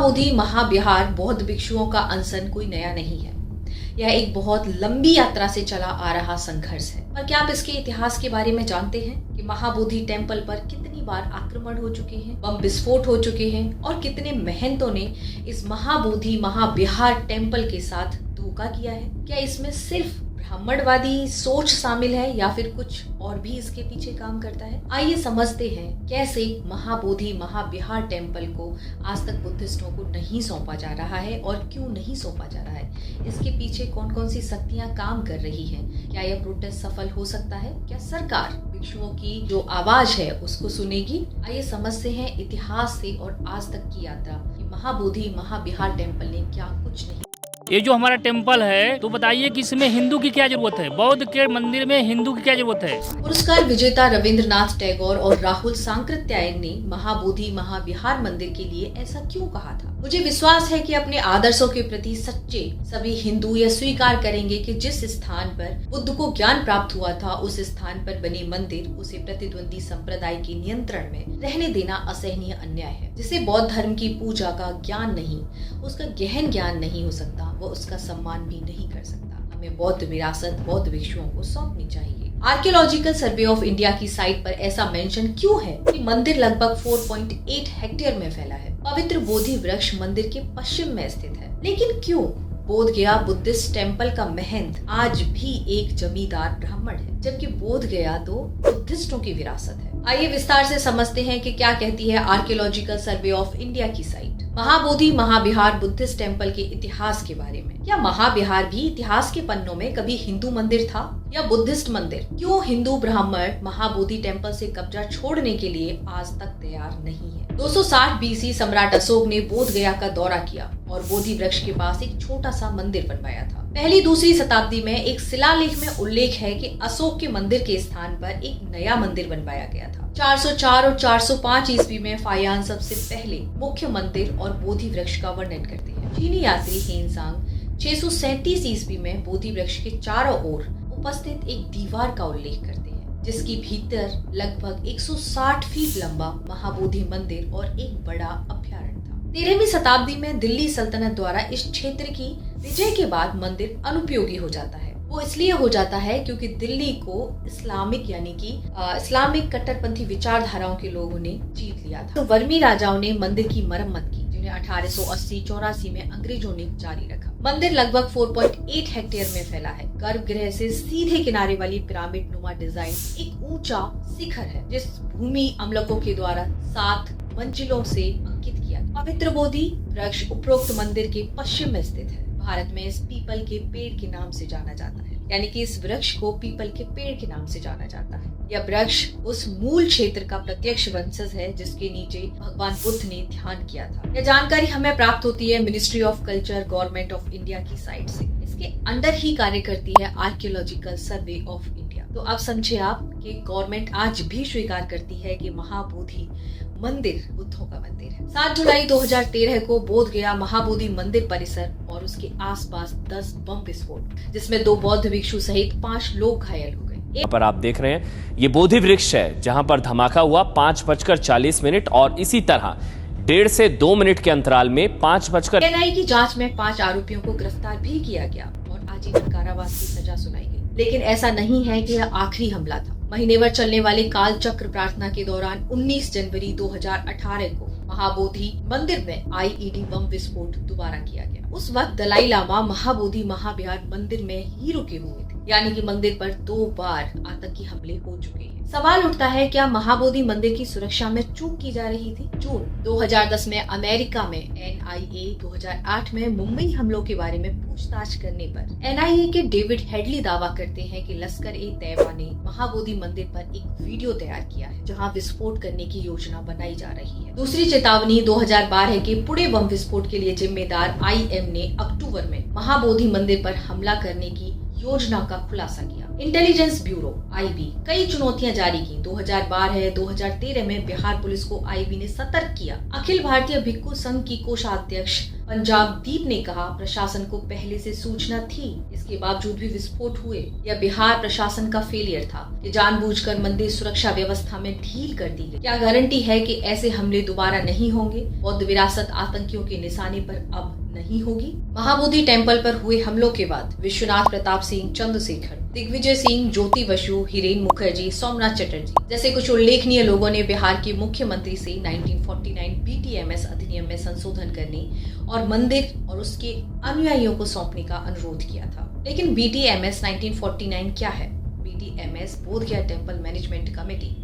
महाबोधि महाविहार बौद्ध भिक्षुओं का अनशन कोई नया नहीं है। यह एक बहुत लंबी यात्रा से चला आ रहा संघर्ष है। पर क्या आप इसके इतिहास के बारे में जानते हैं कि महाबोधि टेम्पल पर कितनी बार आक्रमण हो चुके हैं, बम विस्फोट हो चुके हैं और कितने महंतों ने इस महाबोधि महाविहार टेम्पल के साथ धोखा किया है? क्या इसमें सिर्फ ब्राह्मणवादी सोच शामिल है या फिर कुछ और भी इसके पीछे काम करता है? आइए समझते हैं कैसे महाबोधि महाविहार टेम्पल को आज तक बुद्धिस्टों को नहीं सौंपा जा रहा है और क्यों नहीं सौंपा जा रहा है। इसके पीछे कौन कौन सी शक्तियां काम कर रही हैं? क्या यह प्रोटेस्ट सफल हो सकता है? क्या सरकार भिक्षुओं की जो आवाज है उसको सुनेगी? आइए समझते हैं इतिहास से और आज तक की यात्रा कि महाबोधि महाविहार टेम्पल ने क्या कुछ नहीं। ये जो हमारा टेम्पल है तो बताइए कि इसमें हिंदू की क्या जरूरत है? बौद्ध के मंदिर में हिंदू की क्या जरूरत है? पुरस्कार विजेता रविंद्रनाथ टैगोर और राहुल सांकृत्यायन ने महाबोधि महाविहार मंदिर के लिए ऐसा क्यों कहा था? मुझे विश्वास है कि अपने आदर्शों के प्रति सच्चे सभी हिंदू यह स्वीकार करेंगे कि जिस स्थान पर बुद्ध को ज्ञान प्राप्त हुआ था उस स्थान पर बने मंदिर उसे प्रतिद्वंदी संप्रदाय के नियंत्रण में रहने देना असहनीय अन्याय है। जिसे बौद्ध धर्म की पूजा का ज्ञान नहीं, उसका गहन ज्ञान नहीं हो सकता, वो उसका सम्मान भी नहीं कर सकता। हमें बौद्ध विरासत बौद्ध भिक्षुओं को सौंपनी चाहिए। आर्कियोलॉजिकल सर्वे ऑफ इंडिया की साइट पर ऐसा मेंशन क्यों है कि मंदिर लगभग 4.8 हेक्टेयर में फैला है। पवित्र बोधि वृक्ष मंदिर के पश्चिम में स्थित है, लेकिन क्यों? बोध गया बुद्धिस्ट टेम्पल का महंत आज भी एक जमींदार ब्राह्मण है, जबकि बोध गया तो बुद्धिस्टों की विरासत है। आइए विस्तार से समझते हैं कि क्या कहती है आर्कियोलॉजिकल सर्वे ऑफ इंडिया की साइट महाबोधि महाविहार बुद्धिस्ट टेम्पल के इतिहास के बारे में। क्या महाविहार भी इतिहास के पन्नों में कभी हिंदू मंदिर था या बुद्धिस्ट मंदिर? क्यों हिंदू ब्राह्मण महाबोधि टेम्पल से कब्जा छोड़ने के लिए आज तक तैयार नहीं है? 260 बीसी सम्राट अशोक ने बोध गया का दौरा किया और बोधि वृक्ष के पास एक छोटा सा मंदिर बनवाया था। पहली दूसरी शताब्दी में एक शिलालेख में उल्लेख है कि अशोक के मंदिर के स्थान पर एक नया मंदिर बनवाया गया था। 404 और 405 ईस्वी में फायान सबसे पहले मुख्य मंदिर और बोधि वृक्ष का वर्णन करते हैं। चीनी यात्री हेनसांग 637 ईस्वी में बोधि वृक्ष के चारों ओर उपस्थित एक दीवार का उल्लेख करते हैं, जिसकी भीतर लगभग 160 फीट लंबा महाबोधि मंदिर और एक बड़ा अभ्यारण्य था। 13वीं शताब्दी में दिल्ली सल्तनत द्वारा इस क्षेत्र की विजय के बाद मंदिर अनुपयोगी हो जाता है। वो इसलिए हो जाता है क्योंकि दिल्ली को इस्लामिक यानी कि इस्लामिक कट्टरपंथी विचारधाराओं के लोगों ने जीत लिया था। तो वर्मी राजाओं ने मंदिर की मरम्मत की, जिन्हें 1880-84 में अंग्रेजों ने जारी रखा। मंदिर लगभग 4.8 हेक्टेयर में फैला है। गर्भगृह से सीधे किनारे वाली पिरामिड नुमा डिजाइन एक ऊंचा शिखर है, जिस भूमि अमलकों के द्वारा 7 मंजिलों से अंकित किया। पवित्र बोधि वृक्ष उपरोक्त मंदिर के पश्चिम में स्थित है। भारत में इस पीपल के पेड़ के नाम से जाना जाता है, यानी कि इस वृक्ष को पीपल के पेड़ के नाम से जाना जाता है। यह वृक्ष उस मूल क्षेत्र का प्रत्यक्ष वंशज है जिसके नीचे भगवान बुद्ध ने ध्यान किया था। यह जानकारी हमें प्राप्त होती है ministry of culture government of India की साइट से। इसके अंदर ही कार्य करती है आर्कियोलॉजिकल सर्वे ऑफ इंडिया। तो अब समझे आप कि गवर्नमेंट आज भी स्वीकार करती है कि महाबोधि मंदिर बुद्धों का मंदिर है। 7 जुलाई 2013 को बोध गया महाबोधि मंदिर परिसर और उसके आसपास 10 बम विस्फोट, जिसमें 2 बौद्ध भिक्षु सहित 5 लोग घायल हो गए। यहाँ पर आप देख रहे हैं ये बोधि वृक्ष है जहां पर धमाका हुआ 5:40 और इसी तरह 1.5 से 2 मिनट के अंतराल में 5:00 एनआईए की जांच में 5 आरोपियों को गिरफ्तार भी किया गया और आजीवन कारावास की सजा सुनाई गई। लेकिन ऐसा नहीं है कि यह आखिरी हमला था। महीनेभर चलने वाले काल चक्र प्रार्थना के दौरान 19 जनवरी 2018 को महाबोधि मंदिर में आईईडी बम विस्फोट दोबारा किया गया। उस वक्त दलाई लामा महाबोधि महाविहार मंदिर में ही रुके हुए थे, यानी कि मंदिर पर 2 बार आतंकी हमले हो चुके हैं। सवाल उठता है, क्या महाबोधि मंदिर की सुरक्षा में चूक की जा रही थी? जून 2010 में अमेरिका में एनआईए 2008 में मुंबई हमलों के बारे में पूछताछ करने पर एनआईए के डेविड हेडली दावा करते हैं कि लश्कर-ए-तैयबा ने महाबोधि मंदिर पर एक वीडियो तैयार किया है जहां विस्फोट करने की योजना बनाई जा रही है। दूसरी चेतावनी 2012 के पुणे बम विस्फोट के लिए जिम्मेदार आईएम ने अक्टूबर में महाबोधि मंदिर पर हमला करने की योजना का खुलासा किया। इंटेलिजेंस ब्यूरो आईबी कई चुनौतियां जारी की। 2012-2013 में बिहार पुलिस को आईबी ने सतर्क किया। अखिल भारतीय भिक्षु संघ की कोषाध्यक्ष पंजाब दीप ने कहा, प्रशासन को पहले से सूचना थी, इसके बावजूद भी विस्फोट हुए। या बिहार प्रशासन का फेलियर था कि जानबूझकर मंदिर सुरक्षा व्यवस्था में ढील कर दी गई। क्या गारंटी है कि ऐसे हमले दोबारा नहीं होंगे? बौद्ध विरासत आतंकियों के निशाने पर अब नहीं होगी? महाबोधि टेम्पल पर हुए हमलों के बाद विश्वनाथ प्रताप सिंह, चंद्रशेखर, दिग्विजय सिंह, ज्योति बसु, हिरेन मुखर्जी, सोमनाथ चटर्जी जैसे कुछ उल्लेखनीय लोगों ने बिहार के मुख्यमंत्री से 1949 BTMS अधिनियम में संशोधन करने और मंदिर और उसके अनुयायियों को सौंपने का अनुरोध किया था। लेकिन BTMS 1949 क्या है? BTMS बोध गया टेम्पल मैनेजमेंट कमेटी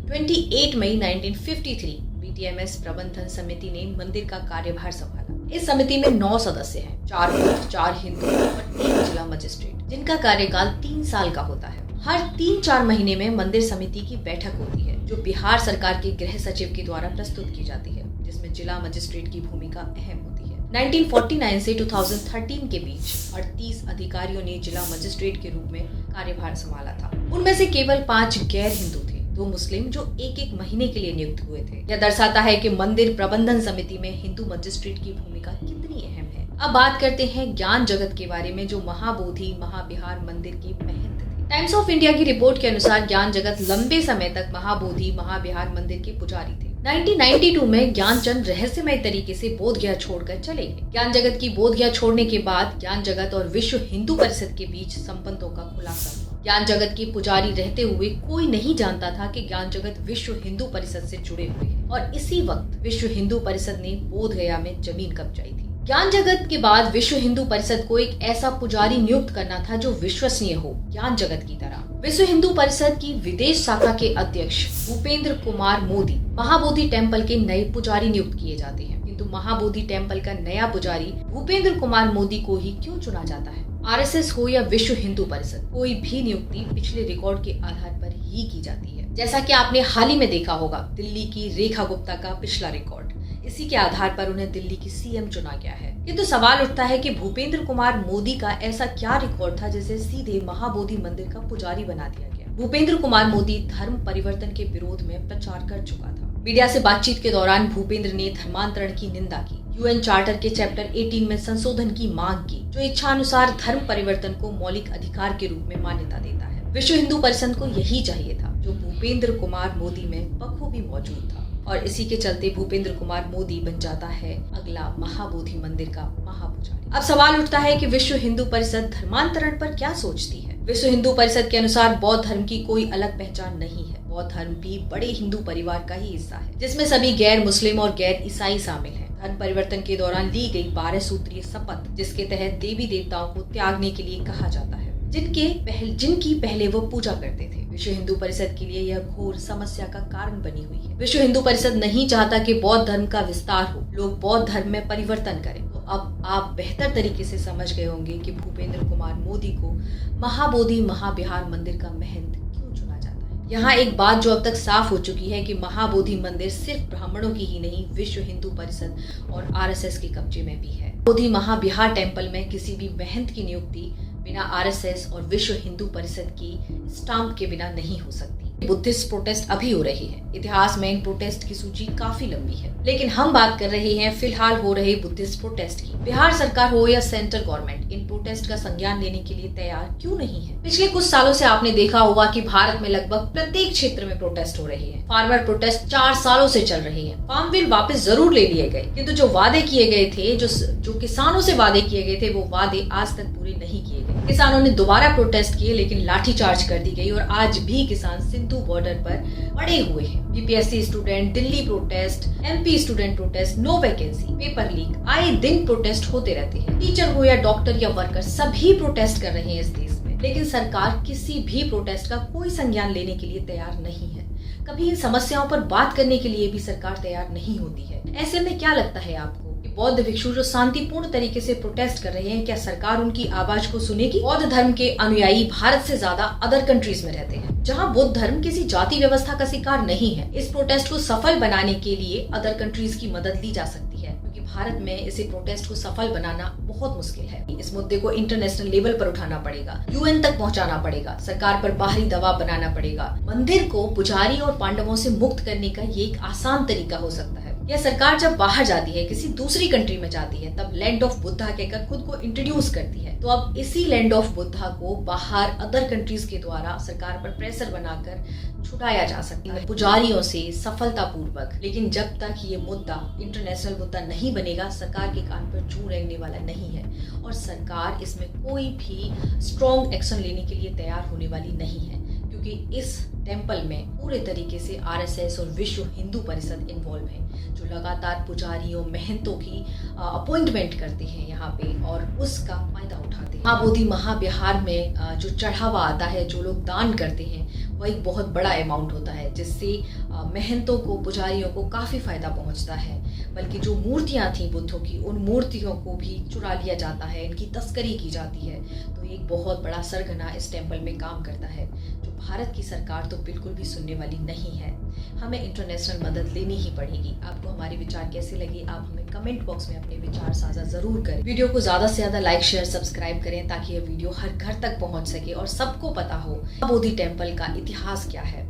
28 मई 1953 BTMS प्रबंधन समिति ने मंदिर का कार्यभार संभाला। इस समिति में 9 सदस्य हैं, 4 बौद्ध, 4 हिंदू और 1 जिला मजिस्ट्रेट, जिनका कार्यकाल 3 साल का होता है। हर 3-4 महीने में मंदिर समिति की बैठक होती है, जो बिहार सरकार के गृह सचिव के द्वारा प्रस्तुत की जाती है, जिसमें जिला मजिस्ट्रेट की भूमिका अहम होती है। 1949 से 2013 के बीच 38 अधिकारियों ने जिला मजिस्ट्रेट के रूप में कार्यभार संभाला था। उनमें से केवल 5 गैर हिंदू थे, 2 मुस्लिम जो एक महीने के लिए नियुक्त हुए थे। यह दर्शाता है कि मंदिर प्रबंधन समिति में हिंदू मजिस्ट्रेट की भूमिका कितनी अहम है। अब बात करते हैं ज्ञान जगत के बारे में, जो महाबोधि महाविहार मंदिर की महंत थे। टाइम्स ऑफ इंडिया की रिपोर्ट के अनुसार ज्ञान जगत लंबे समय तक महाबोधि महाविहार मंदिर के पुजारी थे। 1992 में ज्ञानचंद रहस्यमय तरीके से बोध गया छोड़कर चले गए। ज्ञान जगत की बोध गया छोड़ने के बाद ज्ञान जगत और विश्व हिंदू परिषद के बीच संबंधों का खुलासा हुआ। ज्ञान जगत के पुजारी रहते हुए कोई नहीं जानता था कि ज्ञान जगत विश्व हिंदू परिषद से जुड़े हुए हैं और इसी वक्त विश्व हिंदू परिषद ने बोध गया में जमीन कब्जाई थी। ज्ञान जगत के बाद विश्व हिंदू परिषद को एक ऐसा पुजारी नियुक्त करना था जो विश्वसनीय हो, ज्ञान जगत की तरह। विश्व हिंदू परिषद की विदेश शाखा के अध्यक्ष भूपेंद्र कुमार मोदी महाबोधि टेम्पल के नए पुजारी नियुक्त किए जाते हैं, किंतु महाबोधि टेम्पल का नया पुजारी भूपेंद्र कुमार मोदी को ही क्यों चुना जाता है? RSS हो या विश्व हिंदू परिषद, कोई भी नियुक्ति पिछले रिकॉर्ड के आधार पर ही की जाती है। जैसा कि आपने हाल ही में देखा होगा, दिल्ली की रेखा गुप्ता का पिछला रिकॉर्ड, इसी के आधार पर उन्हें दिल्ली की CM चुना गया है। किंतु सवाल उठता है कि भूपेंद्र कुमार मोदी का ऐसा क्या रिकॉर्ड था जिसे सीधे महाबोधि मंदिर का पुजारी बना दिया गया? भूपेंद्र कुमार मोदी धर्म परिवर्तन के विरोध में प्रचार कर चुका था। मीडिया से बातचीत के दौरान भूपेंद्र ने धर्मांतरण की निंदा की, UN चार्टर के चैप्टर 18 में संशोधन की मांग की, जो इच्छानुसार धर्म परिवर्तन को मौलिक अधिकार के रूप में मान्यता देता है। विश्व हिंदू परिषद को यही चाहिए था, जो भूपेंद्र कुमार मोदी में बखूबी मौजूद था, और इसी के चलते भूपेंद्र कुमार मोदी बन जाता है अगला महाबोधि मंदिर का महापुजारी। अब सवाल उठता है कि विश्व हिंदू परिषद धर्मांतरण पर क्या सोचती है? विश्व हिंदू परिषद के अनुसार बौद्ध धर्म की कोई अलग पहचान नहीं है। बौद्ध धर्म भी बड़े हिंदू परिवार का ही हिस्सा है, जिसमें सभी गैर मुस्लिम और गैर ईसाई शामिल हैं। धर्म परिवर्तन के दौरान ली गई 12 सूत्रीय शपथ, जिसके तहत देवी देवताओं को त्यागने के लिए कहा जाता है, जिनकी पहले वो पूजा करते थे। विश्व हिंदू परिषद के लिए यह घोर समस्या का कारण बनी हुई है। विश्व हिंदू परिषद नहीं चाहता कि बौद्ध धर्म का विस्तार हो, लोग बौद्ध धर्म में परिवर्तन करें। तो अब आप बेहतर तरीके से समझ गए होंगे कि भूपेंद्र कुमार मोदी को महाबोधि महाविहार मंदिर का महंत क्यों चुना जाता है। यहाँ एक बात जो अब तक साफ हो चुकी है कि महाबोधि मंदिर सिर्फ ब्राह्मणों की ही नहीं, विश्व हिंदू परिषद और RSS के कब्जे में भी है। बोधि महाविहार टेम्पल में किसी भी महंत की नियुक्ति बिना RSS और विश्व हिंदू परिषद की स्टाम्प के बिना नहीं हो सकती। बुद्धिस्ट प्रोटेस्ट अभी हो रही है। इतिहास में इन प्रोटेस्ट की सूची काफी लंबी है, लेकिन हम बात कर रहे हैं फिलहाल हो रहे बुद्धिस्ट प्रोटेस्ट की। बिहार सरकार हो या सेंट्रल गवर्नमेंट इन प्रोटेस्ट का संज्ञान लेने के लिए तैयार क्यों नहीं है? पिछले कुछ सालों से आपने देखा होगा कि भारत में लगभग प्रत्येक क्षेत्र में प्रोटेस्ट हो रही है। फार्मर प्रोटेस्ट 4 सालों से चल रही है। फार्म बिल वापस जरूर ले लिए गए, किंतु जो वादे किए गए थे, जो किसानों से वादे किए गए थे, वो वादे आज तक पूरे नहीं किए गए। किसानों ने दोबारा प्रोटेस्ट किए, लेकिन लाठीचार्ज कर दी गई और आज भी किसान सिंधु बॉर्डर पर पड़े हुए हैं। BPSC student, Delhi protest, MP student protest, no vacancy, paper leak, आए दिन प्रोटेस्ट होते रहते हैं। टीचर हो या डॉक्टर या वर्कर, सभी प्रोटेस्ट कर रहे हैं इस देश में, लेकिन सरकार किसी भी प्रोटेस्ट का कोई संज्ञान लेने के लिए तैयार नहीं है। कभी इन समस्याओं पर बात करने के लिए भी सरकार तैयार नहीं होती है। ऐसे में क्या लगता है आपको कि बौद्ध भिक्षु जो शांतिपूर्ण तरीके से प्रोटेस्ट कर रहे हैं, क्या सरकार उनकी आवाज को सुनेगी? बौद्ध धर्म के अनुयायी भारत से ज्यादा अदर कंट्रीज में रहते हैं, जहां बौद्ध धर्म किसी जाति व्यवस्था का शिकार नहीं है। इस प्रोटेस्ट को सफल बनाने के लिए अदर कंट्रीज की मदद ली जा सकती है, क्योंकि भारत में इसे प्रोटेस्ट को सफल बनाना बहुत मुश्किल है। इस मुद्दे को इंटरनेशनल लेवल पर उठाना पड़ेगा, UN तक पहुंचाना पड़ेगा, सरकार पर बाहरी दबाव बनाना पड़ेगा। मंदिर को पुजारी और पांडवों से मुक्त करने का ये एक आसान तरीका हो सकता है। यह सरकार जब बाहर जाती है, किसी दूसरी कंट्री में जाती है, तब लैंड ऑफ बुद्धा कहकर खुद को इंट्रोड्यूस करती है। तो अब इसी लैंड ऑफ बुद्धा को बाहर अदर कंट्रीज के द्वारा सरकार पर प्रेशर बनाकर छुड़ाया जा सकता है पुजारियों से सफलतापूर्वक। लेकिन जब तक ये मुद्दा इंटरनेशनल मुद्दा नहीं बनेगा, सरकार के कान पर जूं रेंगने वाला नहीं है और सरकार इसमें कोई भी स्ट्रॉन्ग एक्शन लेने के लिए तैयार होने वाली नहीं है, क्योंकि इस टेम्पल में पूरे तरीके से आरएसएस और विश्व हिंदू परिषद इन्वॉल्व है, जो लगातार पुजारियों महंतों की अपॉइंटमेंट करते हैं यहाँ पे और उसका फायदा उठाते हैं। महाबोधि महाविहार में जो चढ़ावा आता है, जो लोग दान करते हैं, वह एक बहुत बड़ा अमाउंट होता है, जिससे महंतों को, पुजारियों को काफ़ी फायदा पहुंचता है। बल्कि जो मूर्तियां थी बुद्धों की, उन मूर्तियों को भी चुरा लिया जाता है, इनकी तस्करी की जाती है। तो एक बहुत बड़ा सरगना इस टेम्पल में काम करता है, जो भारत की सरकार तो बिल्कुल भी सुनने वाली नहीं है। हमें इंटरनेशनल मदद लेनी ही पड़ेगी। आपको हमारे विचार कैसे लगे, आप हमें कमेंट बॉक्स में अपने विचार साझा जरूर करें। वीडियो को ज़्यादा से ज़्यादा लाइक, शेयर, सब्सक्राइब करें ताकि यह वीडियो हर घर तक पहुंच सके और सबको पता हो महाबोधि टेम्पल का इतिहास क्या है।